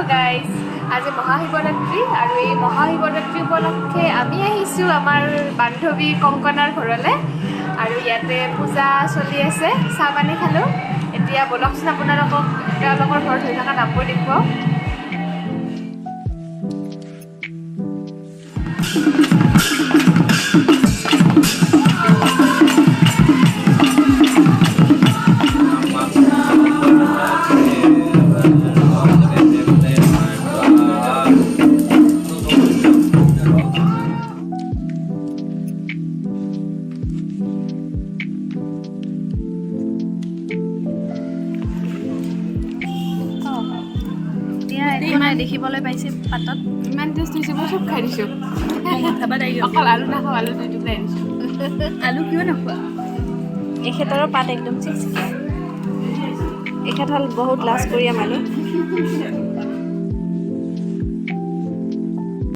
guys আজি মহাশিৱৰাত্ৰি আৰু এই মহাশিৱৰাত্ৰি উপলক্ষে আমি আহিছোঁ আমাৰ বান্ধৱী কংকনাৰ ঘৰলৈ আৰু ইয়াতে পূজা চলি আছে চাহ পানী খালোঁ এতিয়া বলকচোন আপোনালোকক তেওঁলোকৰ ঘৰত হৈ থকা নামবোৰ দেখুৱাওঁ দেখিবলৈ পাইছে পাতত ইমান টেষ্ট হৈছে মই চব খাই দিছোঁ অকল আলু নাখাওঁ আলু দুই টুকুৰা আনিছোঁ আলু কিয় নাখোৱা এখেতৰ পাত একদম চিকচিকীয়া এখেত হ'ল বহুত লাজ কৰিয়া মানুহ